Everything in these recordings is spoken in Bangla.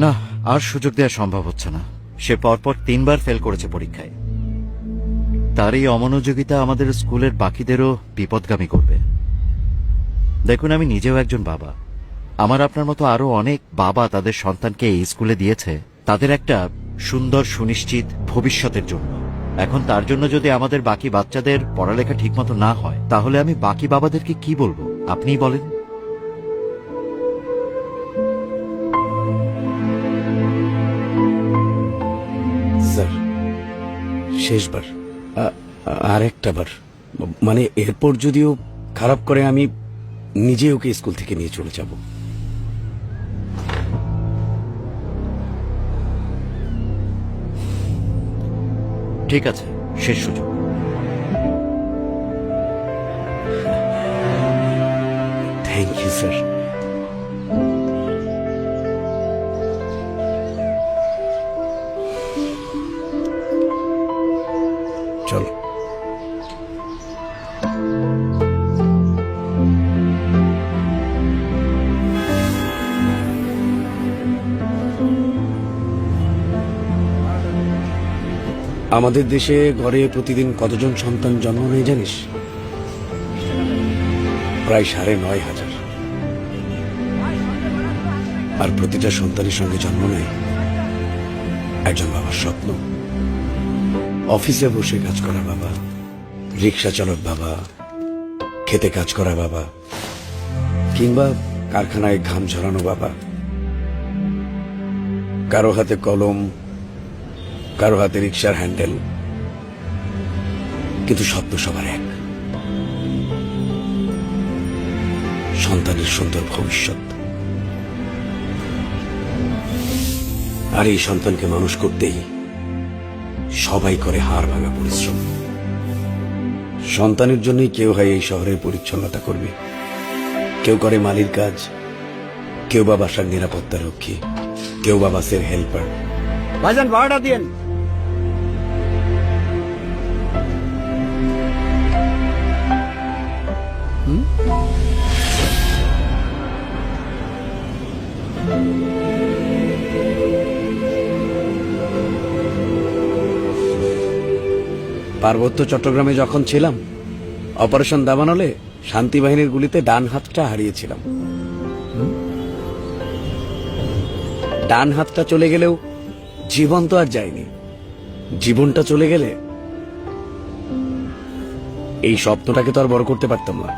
না, আর সুযোগ দেওয়া সম্ভব হচ্ছে না। সে পরপর 3বার ফেল করেছে পরীক্ষায়। তার এই অমনোযোগিতা আমাদের স্কুলের বাকিদেরও বিপদগামী করবে। দেখুন, আমি নিজেও একজন বাবা। আমার আপনার মতো আরো অনেক বাবা তাদের সন্তানকে এই স্কুলে দিয়েছে তাদের একটা সুন্দর সুনিশ্চিত ভবিষ্যতের জন্য। এখন তার জন্য যদি আমাদের বাকি বাচ্চাদের পড়ালেখা ঠিকমতো না হয়, তাহলে আমি বাকি বাবাদেরকে কি বলবো আপনিই বলেন। স্যার, শেষবার, আর একটা বার, মানে এরপর যদিও খারাপ করে আমি নিজে ওকে স্কুল থেকে নিয়ে চলে যাব। ঠিক আছে, শেষ সুযোগ। Thank you sir. চল। আমাদের দেশে গড়ে প্রতিদিন কতজন সন্তান জন্ম নেয় জানিস? প্রায় ৯,৫০০। আর প্রতিটা সন্তানের সঙ্গে জন্ম নেয় একজন বাবার স্বপ্ন। অফিসে বসে কাজ করা বাবা, রিক্সা চালক বাবা, খেতে কাজ করা বাবা, কিংবা কারখানায় ঘাম ঝরানো বাবা। কারো হাতে কলম, কারো হাতে রিক্সার হ্যান্ডেল, কিন্তু স্বপ্ন সবার এক, সন্তানের সুন্দর ভবিষ্যৎ। আর এই সন্তানকে মানুষ করতেই সবাই করে হাড় ভাঙা পরিশ্রম। সন্তানের জন্যই কেউ হয় এই শহরের পরিচ্ছন্নতা করবে, কেউ করে মালির কাজ, কেউ বা বাসার নিরাপত্তা রক্ষী, কেউ বা বাসের হেল্পার। ভাইজান ভাড়াটা দিয়েন। পার্বত্য চট্টগ্রামে যখন ছিলাম, অপারেশন দাবানলে শান্তি বাহিনীর গুলিতে ডান হাতটা হারিয়েছিলাম। ডান হাতটা চলে গেলেও জীবন তো আর যায়নি। জীবনটা চলে গেলে এই স্বপ্নটাকে তো আর বড় করতে পারতাম না।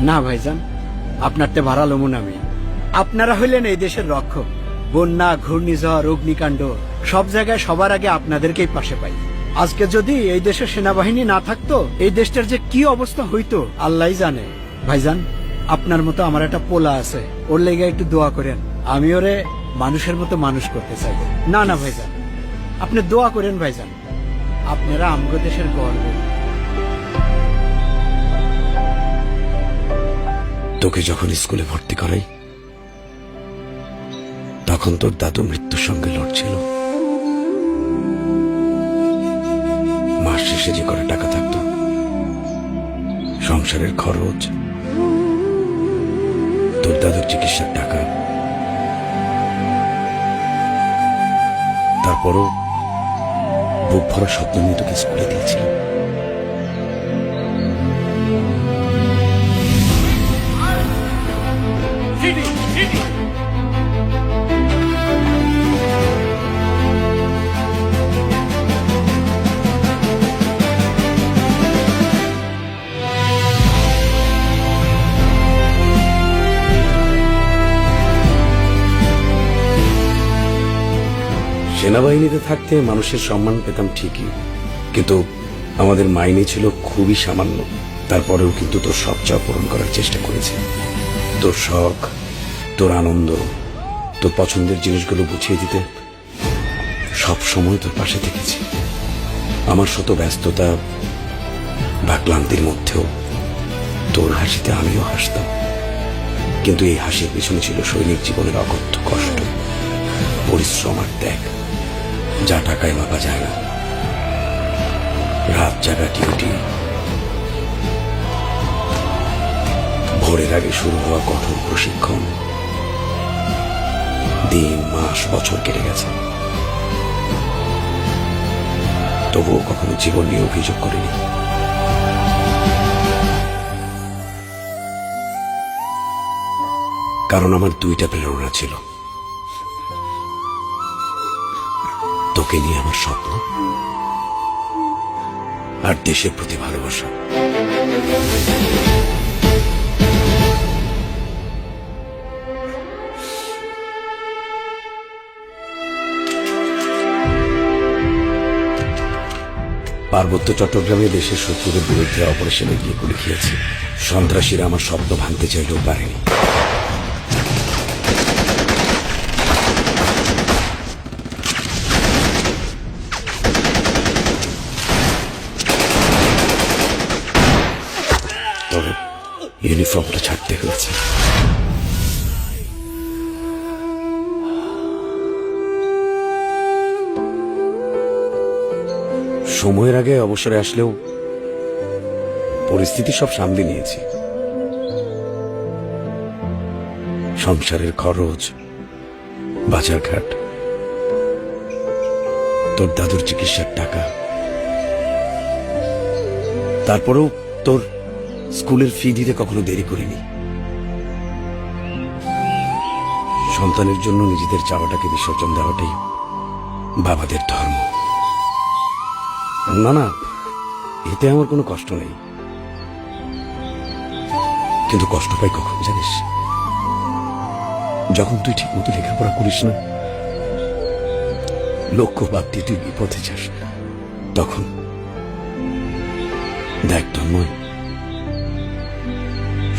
না ভাইজান, আপনারতে ভাড়া লমুন আমি। আপনারা হইলেন এই দেশের রক্ষক। বন্যা, ঘূর্ণিঝড়, অগ্নিকাণ্ড সব জায়গায় সবার আগে আপনাদেরকেই পাশে পাই। আজকে যদি এই দেশের সেনাবাহিনী না থাকতো, এই দেশটার যে কি অবস্থা হইতো আল্লাহই জানে। ভাইজান, আপনার মতো আমার একটা পোলা আছে, ওর লেগে একটু দোয়া করেন। আমি ওরে মানুষের মতো মানুষ করতে চাই। না না ভাইজান, আপনি দোয়া করেন ভাইজান। আপনারা আমগো দেশের গর্ব। তোকে যখন স্কুলে ভর্তি করাই, তখন তোর দাদু মৃত্যুর সঙ্গে লড়ছিল। মাস শেষে যে করে টাকা থাকতো, সংসারের খরচ, তোর দাদুর চিকিৎসার টাকা, তারপরও বুক ভরা স্বপ্ন নিয়ে তোকে স্কুলে দিয়েছিল। সেনাবাহিনীতে থাকতে মানুষের সম্মান পেতাম ঠিকই, কিন্তু আমাদের মাইনে ছিল খুবই সামান্য। তারপরেও কিন্তু তোর সব চাওয়া পূরণ করার চেষ্টা করেছি। তোর শখ, তোর আনন্দ, তোর পছন্দের জিনিসগুলো বুঝিয়ে দিতে সব সময় তোর পাশে থেকেছি। আমার শত ব্যস্ততা বা ক্লান্তির মধ্যেও তোর হাসিতে আমিও হাসতাম। কিন্তু এই হাসির পিছনে ছিল সৈনিক জীবনের অকথ্য কষ্ট, পরিশ্রম আর ত্যাগ, যা টাকায় মাপা যায় না। রাত জাগা ডিউটি, ভোরের আগে শুরু হওয়া কঠোর প্রশিক্ষণ, দিন মাস বছর কেটে গেছে, তবুও কখনো জীবন নিয়ে অভিযোগ করিনি। কারণ আমার দুইটা প্রেরণা ছিল, তোকে নিয়ে আমার স্বপ্ন আর দেশের প্রতি ভালোবাসা। পার্বত্য চট্টগ্রামে দেশের শত্রুদের বিরুদ্ধে অপারেশনে গিয়ে গুলি খেয়েছি। সন্ত্রাসীরা আমার স্বপ্ন ভাঙতে চাইলেও পারেনি। তবে ইউনিফর্মটা ছাড়তে হয়েছে। সময়ের আগে অবসরে আসলেও পরিস্থিতি সব সামলে নিয়েছি। সংসারের খরচ, বাজারঘাট, তোর দাদুর চিকিৎসার টাকা, তারপরেও তোর স্কুলের ফি দিতে কখনো দেরি করিনি। সন্তানের জন্য নিজেদের চাওয়াটাকে বিসর্জন দেওয়াটাই বাবাদের ধর্ম। না না, এতে আমার কোনো কষ্ট নেই, কিন্তু কষ্ট পাই কখন জানিস? যখন তুই ঠিক মতো লেখাপড়া করিস না, লক্ষ্য বাদ দিয়ে তুই বিপথে যাস, তখন দেখ তন্ময়,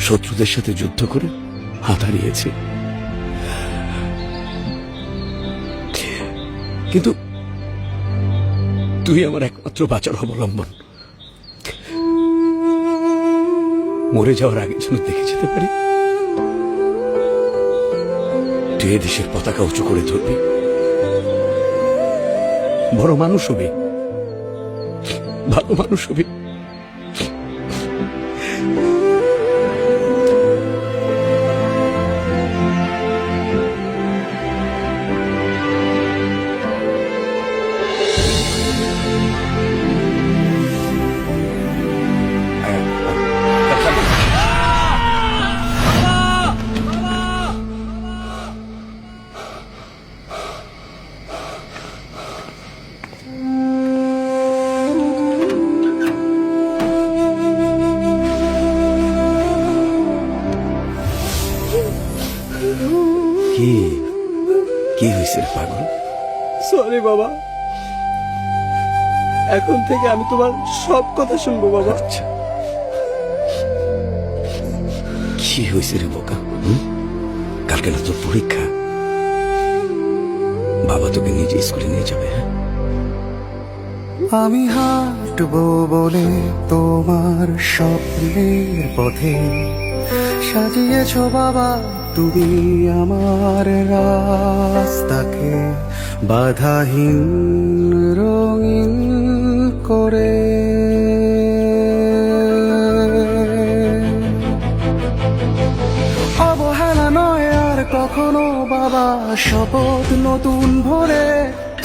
শত্রুদের সাথে যুদ্ধ করে হাত হারিয়েছে, কিন্তু তুই আমার একমাত্র বাঁচার অবলম্বন। মরে যাওয়ার আগে যেন দেখে যেতে পারি তুই এ দেশের পতাকা উঁচু করে ধরবি, বড় মানুষ হবি, ভালো মানুষ হবি। কি কি হয়েছে রে পাগল? সরি বাবা, এখন থেকে আমি তোমার সব কথা শুনবো বাবা। আচ্ছা, কি হয়েছে রে বোকা? কালকে না তোর পরীক্ষা, বাবা তোকে নিজে স্কুলে নিয়ে যাবে। হ্যাঁ, আমি হাঁটবো বলে তোমার স্বপ্নের পথে সাজিয়েছো বাবা তুমি আমার রাস্তাকে বাধাহীন রঙিন করে। অবহেলা নয় আর কখনো বাবা, শপথ নতুন ভরে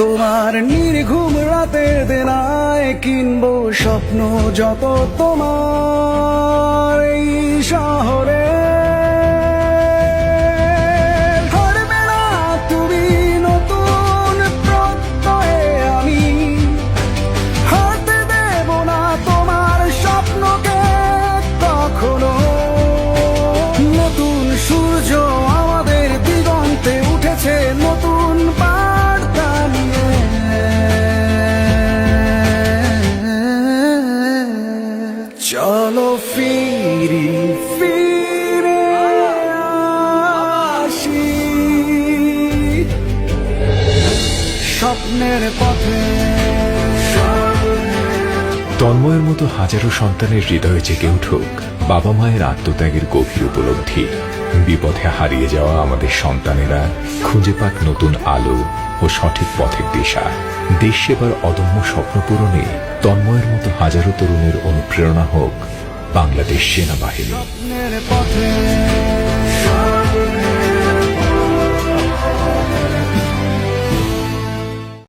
তোমার নির্ঘুম রাতের দেনায় কিনবো স্বপ্ন যত তোমার এই শহরে। হারবে না তুমি নতুন প্রত্যয়ে, আমি হারতে দেব না তোমার স্বপ্নকে কখনো। নতুন সূর্য আমাদের দিগন্তে উঠেছে নতুন বার্তা নিয়ে। চলো ফিরি ফিরে আসি স্বপ্নের পথে। তন্ময়ের মতো হাজারো সন্তানের হৃদয়ে জেগে উঠুক বাবা মায়ের আত্মত্যাগের গভীর উপলব্ধি। বিপথে হারিয়ে যাওয়া আমাদের সন্তানেরা খুঁজে পাক নতুন আলো ও সঠিক পথের দিশা। দেশ সেবার অদম্য স্বপ্ন পূরণে তন্ময়ের মতো হাজারো তরুণের অনুপ্রেরণা হোক বাংলাদেশ সেনাবাহিনী। স্বপ্নের পথে